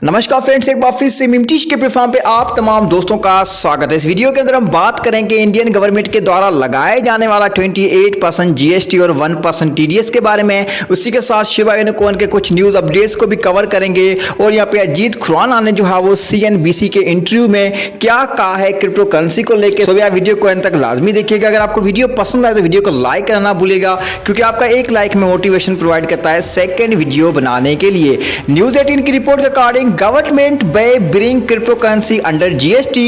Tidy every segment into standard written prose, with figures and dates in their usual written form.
नमस्कार फ्रेंड्स, एक बार फिर से मिमटीश के प्लेटफॉर्म पे आप तमाम दोस्तों का स्वागत है। इस वीडियो के अंदर हम बात करेंगे इंडियन गवर्नमेंट के द्वारा लगाए जाने वाला 28% जीएसटी और 1% टीडीएस के बारे में। उसी के साथ शिबा इनू कॉइन के कुछ न्यूज अपडेट्स को भी कवर करेंगे। और यहाँ पे अजीत खुराना ने जो है वो CNBC के इंटरव्यू में क्या कहा है क्रिप्टो करेंसी को लेकर। सो यार वीडियो को अंत तक लाजमी देखिएगा। अगर आपको वीडियो पसंद आए तो वीडियो को लाइक करना ना भूलिएगा, क्योंकि आपका एक लाइक में मोटिवेशन प्रोवाइड करता है सेकेंड वीडियो बनाने के लिए। न्यूज 18 की रिपोर्ट के according government may bring cryptocurrency under GST,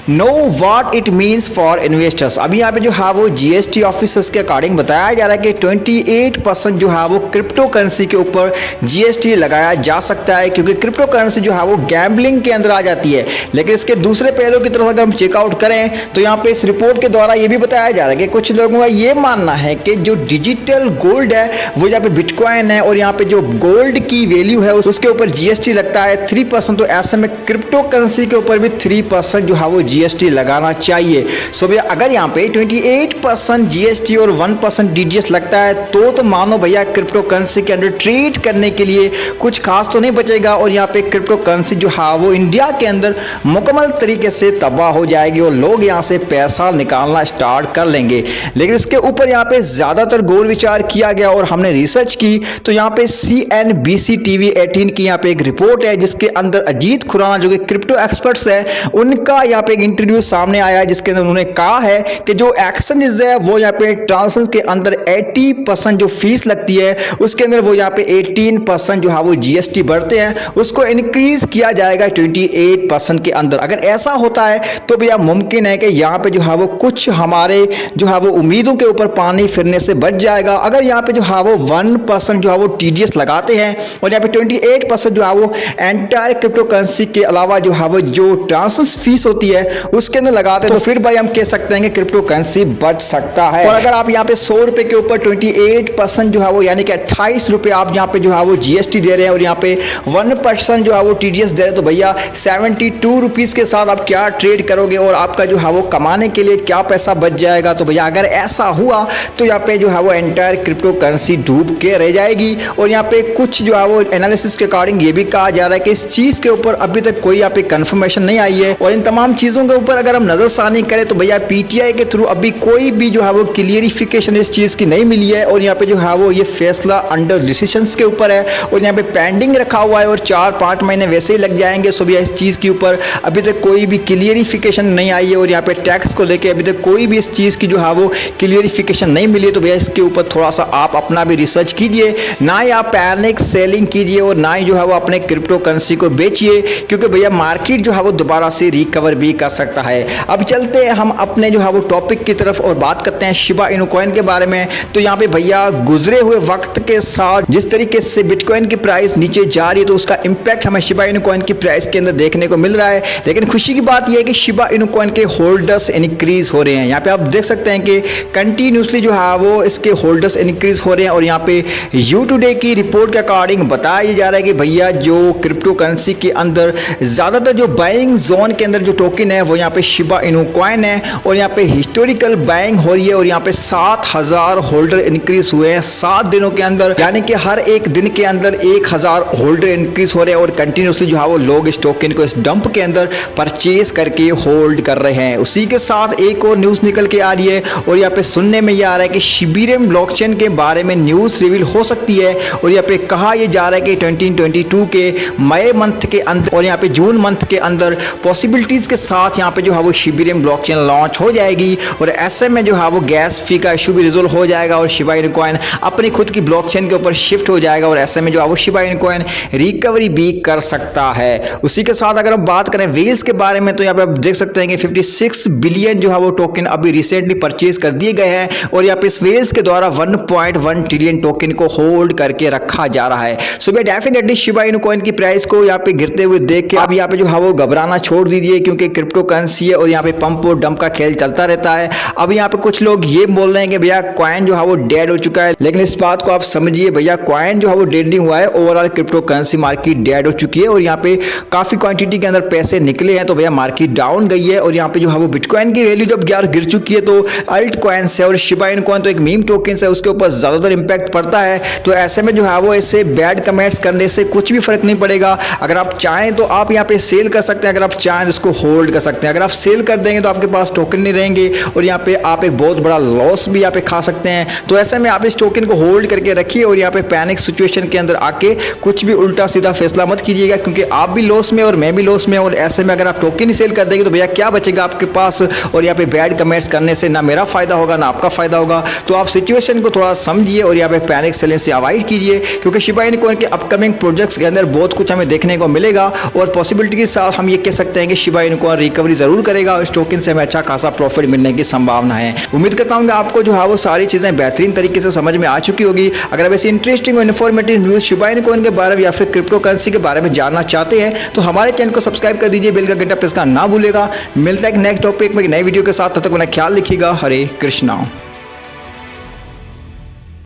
know what it means for investors। अभी यहाँ पे जो है वो GST ऑफिसर्स के अकॉर्डिंग बताया जा रहा है कि 28% जो है वो क्रिप्टो करेंसी के ऊपर GST लगाया जा सकता है, क्योंकि क्रिप्टो करेंसी जो है वो गैम्बलिंग के अंदर आ जाती है। लेकिन इसके दूसरे पहलू की तरफ अगर हम चेकआउट करें तो यहाँ पे इस रिपोर्ट के द्वारा ये भी बताया जा रहा है कि कुछ लोगों का ये मानना है कि जो डिजिटल गोल्ड है वो यहाँ पे बिटकॉइन है और यहाँ पे जो गोल्ड की वैल्यू है उसके ऊपर GST लगता है 3%। तो ऐसे में क्रिप्टो करेंसी के ऊपर भी 3% जो है वो GST लगाना चाहिए। सो भैया अगर यहाँ पे 28% GST और 1% TDS लगता है तो मानो भैया क्रिप्टो करेंसी के अंदर ट्रेड करने के लिए कुछ खास तो नहीं बचेगा। और यहाँ पे क्रिप्टो करेंसी जो है वो इंडिया के अंदर मुकम्मल तरीके से तबाह हो जाएगी और लोग यहाँ से पैसा निकालना स्टार्ट कर लेंगे। लेकिन इसके ऊपर यहाँ पे ज़्यादातर गौर विचार किया गया और हमने रिसर्च की तो यहाँ पे CNBC TV 18 की यहाँ पे एक रिपोर्ट है जिसके अंदर अजीत खुराना जो कि क्रिप्टो एक्सपर्ट्स है उनका यहाँ पे एक इंटरव्यू सामने आया है, जिसके अंदर उन्होंने कहा है कि जो एक्सचेंजेस है वो यहाँ पे ट्रांजेक्शन के अंदर 80% जो फीस लगती है उसके अंदर वो यहाँ पे 18% जो है वो GST बढ़ते हैं, उसको इंक्रीज किया जाएगा 28% के अंदर। अगर ऐसा होता है तो भैया मुमकिन है कि यहाँ पे जो है वो कुछ हमारे जो है वो उम्मीदों के ऊपर पानी फिरने से बच जाएगा। अगर यहाँ पे जो है वो 1% जो है वो TDS लगाते हैं और यहाँ पे 28% जो है वो एंटायर क्रिप्टो करेंसी के अलावा जो है वो जो ट्रांजेक्शन फीस होती है उसके अंदर लगाते हैं तो फिर भाई हम कह सकते हैं कि क्रिप्टो करेंसी बच सकता है। और अगर आप यहाँ पे 100 रुपए के ऊपर 28% जो है वो यानी कि 28 रुपए आप यहाँ पे जो है वो GST दे रहे हैं और यहाँ पे 1% जो है वो TDS दे रहे हैं, तो भैया 72 रुपीज के साथ आप क्या ट्रेड करोगे और आपका जो है वो कमाने के लिए क्या पैसा बच जाएगा। तो भैया अगर ऐसा हुआ तो यहाँ पे जो है वो एंटायर क्रिप्टो करेंसी डूब के रह जाएगी। और यहाँ पे कुछ जो है वो एनालिसिस के अकॉर्डिंग ये भी कहा जा रहा है कि इस चीज के ऊपर अभी तक कोई यहाँ पे कंफर्मेशन नहीं आई है। और इन तमाम चीजों के ऊपर अगर हम नजरसानी करें तो भैया PTI के थ्रू अभी कोई भी जो है वो क्लियरिफिकेशन इस चीज की नहीं मिली है। और यहाँ पे जो है वो ये फैसला अंडर डिसीजंस के ऊपर है और यहाँ पे पेंडिंग रखा हुआ है और 4-5 महीने वैसे ही लग जाएंगे। सो भैया इस चीज के ऊपर अभी तक कोई भी क्लियरिफिकेशन नहीं आई है और यहाँ पे टैक्स को लेकर अभी तक कोई भी इस चीज की जो है वो क्लियरिफिकेशन नहीं मिली है। तो भैया इसके ऊपर थोड़ा सा आप अपना भी रिसर्च कीजिए, ना ही आप पैनिक सेलिंग कीजिए और ना ही जो है वो अपने क्रिप्टो करेंसी को बेचिए, क्योंकि भैया मार्केट जो है वो दोबारा से रिकवर भी कर सकता है। अब चलते हैं हम अपने जो है वो टॉपिक की तरफ और बात करते हैं शिबा इनू कॉइन के बारे में। तो यहाँ पे भैया गुजरे हुए वक्त के साथ जिस तरीके से बिटकॉइन की प्राइस नीचे जा रही है तो उसका इंपैक्ट हमें शिबा इनू कॉइन की प्राइस के अंदर देखने को मिल रहा है। लेकिन खुशी की बात यह है कि शिबा इनू कॉइन के होल्डर्स इंक्रीज हो रहे हैं। यहाँ पे आप देख सकते हैं कि कंटिन्यूसली जो है वो इसके होल्डर्स इंक्रीज हो रहे हैं। और यहाँ पे यू टुडे की रिपोर्ट के अकॉर्डिंग बताया जा रहा है कि भैया जो क्रिप्टो करेंसी के अंदर ज़्यादातर जो बाइंग जोन के अंदर जो टोकन है वो यहाँ पे शिबा इनू कॉइन है और यहाँ पे हिस्टोरिकल बाइंग हो रही है। और यहाँ पे 7000 होल्डर इंक्रीज हुए हैं 7 दिनों के अंदर, यानी कि हर एक दिन के अंदर 1000 होल्डर इंक्रीज हो रहे हैं और कंटिन्यूसली जो है वो लोग इस टोकन को इस डंप के अंदर परचेज करके होल्ड कर रहे हैं। उसी के साथ एक और न्यूज़ निकल के आ रही है और यहाँ पे सुनने में ये आ रहा है कि शिबीरम ब्लॉकचेन के बारे में न्यूज़ रिवील हो सकती है। और यहाँ पे कहा यह जा रहा है कि 2022 के मई मंथ के अंदर और यहाँ पे जून मंथ के अंदर पॉसिबिलिटीज के साथ यहाँ पे जो है वो शिबीरम ब्लॉकचेन लॉन्च हो जाएगी और ऐसे में जो है वो गैस फी का इशू भी रिजोल्व हो जाएगा और शिबा इनू कॉइन अपनी खुद की ब्लॉकचेन के ऊपर शिफ्ट हो जाएगा और ऐसे में जो है वो शिबा इनू कॉइन रिकवरी भी कर सकता है। उसी के साथ अगर हम बात करें वेल्स के बारे में तो यहाँ पे आप देख सकते हैं कि 56 बिलियन जो है वो टोकन अभी रिसेंटली परचेज कर दिए गए हैं और यहाँ पे इस वेल्स के द्वारा 1.1 ट्रिलियन टोकन को होल्ड करके रखा जा रहा है। सो भैया डेफिनेटली शिबा इनू कॉइन की प्राइस को यहाँ पे गिरते हुए देख के आप यहाँ पे जो है वो घबराना छोड़ दीजिए, क्योंकि क्रिप्टो करेंसी है और यहाँ पे पंप और डंप का खेल चलता रहता है। अब यहाँ पे कुछ लोग ये बोल रहे हैं कि भैया कॉइन जो है वो डेड हो चुका है, लेकिन इस बात को आप समझिए भैया कॉइन जो है वो डेड नहीं हुआ है, overall crypto currency market dead हो चुकी है और यहाँ पे काफी क्वांटिटी के अंदर पैसे निकले हैं तो भैया मार्केट डाउन गई है। और यहाँ पे जो है वो बिटकॉइन की वैल्यू जब गिर चुकी है तो अल्ट कॉइन है और शिबा इनू कॉइन तो एक मीम टोकन है, उसके ऊपर ज्यादातर इंपैक्ट पड़ता है। तो ऐसे में जो है वो इससे बैड कमेंट्स करने से कुछ भी फर्क नहीं पड़ेगा। अगर आप चाहें तो आप यहाँ पे सेल कर सकते हैं, अगर आप चाहें तो इसको होल्ड कर सकते हैं। अगर आप सेल कर देंगे तो आपके पास टोकन नहीं रहेंगे और यहाँ पे आप एक बहुत बड़ा लॉस भी यहाँ पे खा सकते हैं। तो ऐसे में आप इस टोकन को होल्ड करके रखिए और यहाँ पे पैनिक सिचुएशन के अंदर आके कुछ भी उल्टा सीधा फैसला मत कीजिएगा, क्योंकि आप भी लॉस में और मैं भी लॉस में। और ऐसे में अगर आप टोकन ही सेल कर देंगे तो भैया क्या बचेगा आपके पास, और यहाँ पे बैड कमेंट्स करने से ना मेरा फायदा होगा ना आपका फायदा होगा। तो आप सिचुएशन को थोड़ा समझिए और यहाँ पे पैनिक सेलिंग से अवॉइड कीजिए, क्योंकि शिबा इनु कॉइन के अपकमिंग प्रोजेक्ट्स के अंदर बहुत कुछ हमें देखने को मिलेगा और पॉसिबिलिटी के साथ हम ये कह सकते हैं कि शिबा इनु कॉइन रिकवरी जरूर करेगा और इस टोकन से हमें अच्छा खासा प्रॉफिट मिलने की संभावना है। उम्मीद करता हूँ कि आपको जो है वो सारी चीजें बेहतरीन तरीके से समझ में आ चुकी होगी। अगर आप ऐसी इंटरेस्टिंग और informative news Shiba Inu coin के बारे में या फिर क्रिप्टो करेंसी के बारे में जानना चाहते हैं तो हमारे चैनल को सब्सक्राइब कर दीजिए, बेल का घंटा प्रेस करना ना भूलेगा। मिलता है नेक्स्ट टॉपिक में एक नई वीडियो के साथ, तब तक अपना ख्याल रखिएगा। हरे कृष्णा।